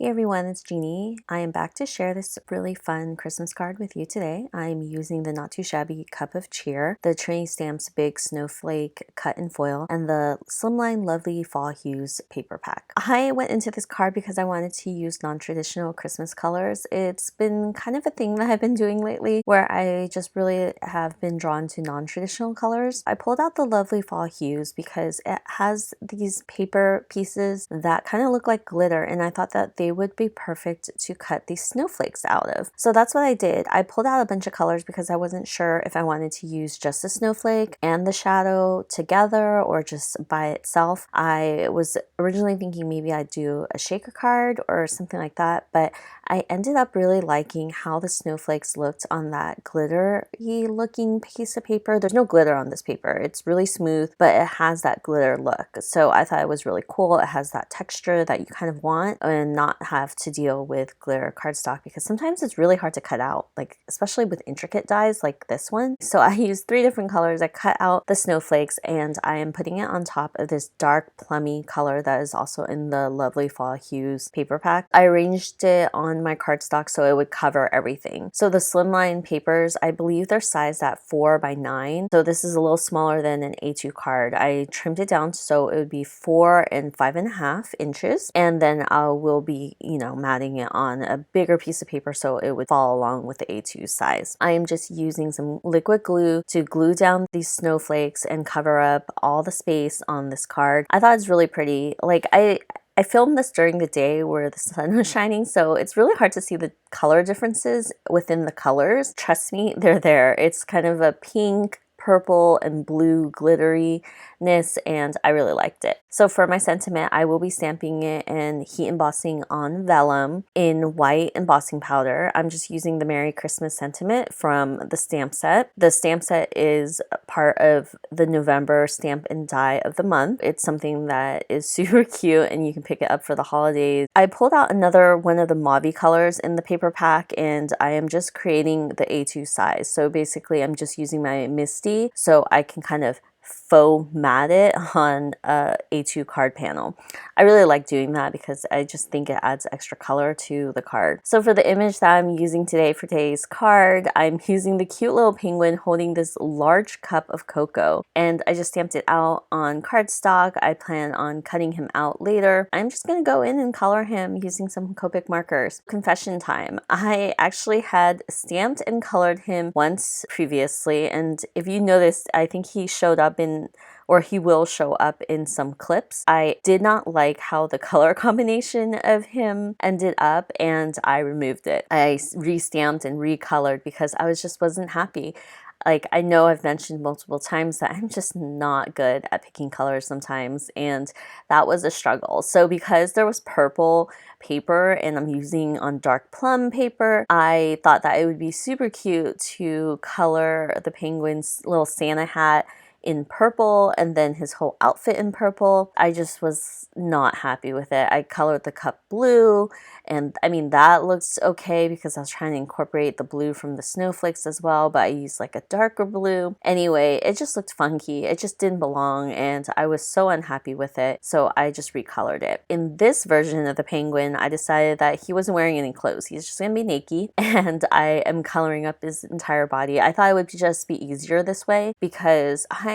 Hey everyone, it's Jeannie. I am back to share this really fun Christmas card with you today. I'm using the Not Too Shabby Cup of Cheer, the Trinity Stamps Big Snowflake Cut in Foil, and the Slimline Lovely Fall Hues paper pack. I went into this card because I wanted to use non-traditional Christmas colors. It's been kind of a thing that I've been doing lately where I just really have been drawn to non-traditional colors. I pulled out the Lovely Fall Hues because it has these paper pieces that kind of look like glitter, and I thought that they would be perfect to cut these snowflakes out of. So that's what I did. I pulled out a bunch of colors because I wasn't sure if I wanted to use just the snowflake and the shadow together or just by itself. I was originally thinking maybe I'd do a shaker card or something like that, but I ended up really liking how the snowflakes looked on that glittery looking piece of paper. There's no glitter on this paper. It's really smooth, but it has that glitter look. So I thought it was really cool. It has that texture that you kind of want and not have to deal with glitter cardstock because sometimes it's really hard to cut out, like especially with intricate dies like this one. So I used 3 different colors. I cut out the snowflakes and I am putting it on top of this dark plummy color that is also in the Lovely Fall Hues paper pack. I arranged it on my cardstock so it would cover everything. So the slimline papers, I believe they're sized at 4x9. So this is a little smaller than an A2 card. I trimmed it down so it would be 4 and 5.5 inches. And then I will be, matting it on a bigger piece of paper so it would fall along with the A2 size. I am just using some liquid glue to glue down these snowflakes and cover up all the space on this card. I thought it's really pretty. Like I filmed this during the day where the sun was shining, so it's really hard to see the color differences within the colors. Trust me, they're there. It's kind of a pink, purple, and blue glitteriness, and I really liked it. So for my sentiment, I will be stamping it and heat embossing on vellum in white embossing powder. I'm just using the Merry Christmas sentiment from the stamp set. The stamp set is part of the November stamp and die of the month. It's something that is super cute and you can pick it up for the holidays. I pulled out another one of the mauve colors in the paper pack and I am just creating the A2 size. So basically I'm just using my Misty so I can kind of faux matte it on a A2 card panel. I really like doing that because I just think it adds extra color to the card. So for the image that I'm using today for today's card, I'm using the cute little penguin holding this large cup of cocoa, and I just stamped it out on cardstock. I plan on cutting him out later. I'm just gonna go in and color him using some Copic markers. Confession time. I actually had stamped and colored him once previously, and if you noticed, I think he showed up or he will show up in some clips. I did not like how the color combination of him ended up and I removed it. I re-stamped and recolored because I wasn't happy. Like, I know I've mentioned multiple times that I'm just not good at picking colors sometimes, and that was a struggle. So because there was purple paper and I'm using on dark plum paper, I thought that it would be super cute to color the penguin's little Santa hat in purple and then his whole outfit in purple. I just was not happy with it. I colored the cup blue, and I mean that looks okay because I was trying to incorporate the blue from the snowflakes as well, but I used like a darker blue. Anyway, it just looked funky. It just didn't belong and I was so unhappy with it, so I just recolored it. In this version of the penguin, I decided that he wasn't wearing any clothes. He's just gonna be naked and I am coloring up his entire body. I thought it would just be easier this way because I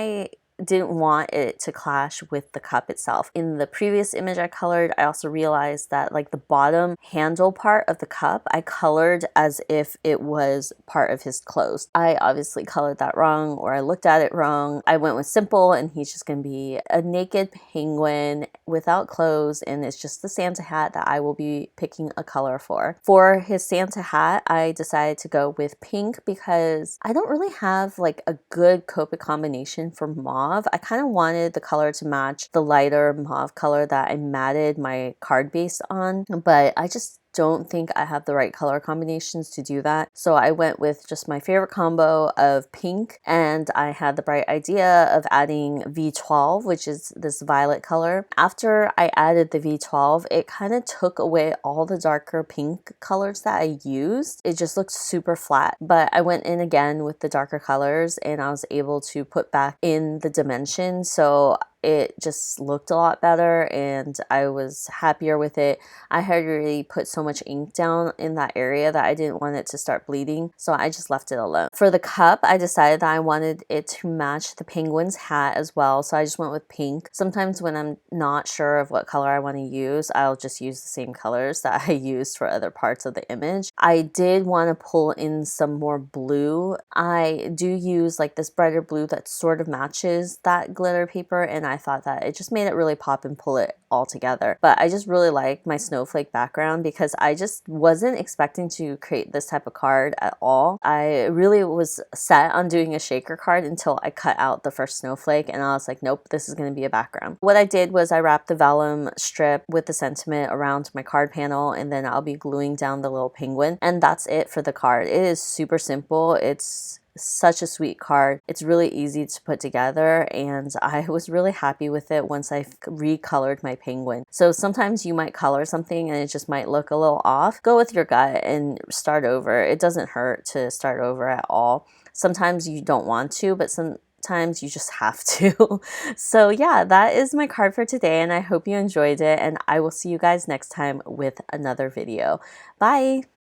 didn't want it to clash with the cup itself. In the previous image I colored, I also realized that like the bottom handle part of the cup, I colored as if it was part of his clothes. I obviously colored that wrong, or I looked at it wrong. I went with simple and he's just gonna be a naked penguin without clothes, and it's just the Santa hat that I will be picking a color for. For his Santa hat, I decided to go with pink because I don't really have like a good Copic combination for mauve. I kind of wanted the color to match the lighter mauve color that I matted my card base on, but I just don't think I have the right color combinations to do that. So I went with just my favorite combo of pink, and I had the bright idea of adding V12, which is this violet color. After I added the V12, it kind of took away all the darker pink colors that I used. It just looked super flat, but I went in again with the darker colors and I was able to put back in the dimension. So it just looked a lot better and I was happier with it. I had already put so much ink down in that area that I didn't want it to start bleeding, so I just left it alone. For the cup, I decided that I wanted it to match the penguin's hat as well, so I just went with pink. Sometimes when I'm not sure of what color I want to use, I'll just use the same colors that I used for other parts of the image. I did want to pull in some more blue. I do use like this brighter blue that sort of matches that glitter paper, and I thought that it just made it really pop and pull it all together. But I just really like my snowflake background because I just wasn't expecting to create this type of card at all. I really was set on doing a shaker card until I cut out the first snowflake, and I was like, nope, this is going to be a background. What I did was I wrapped the vellum strip with the sentiment around my card panel, and then I'll be gluing down the little penguin, and that's it for the card. It is super simple. It's such a sweet card. It's really easy to put together, and I was really happy with it once I recolored my penguin. So sometimes you might color something and it just might look a little off. Go with your gut and start over. It doesn't hurt to start over at all. Sometimes you don't want to, but sometimes you just have to. So yeah, that is my card for today, and I hope you enjoyed it, and I will see you guys next time with another video. Bye!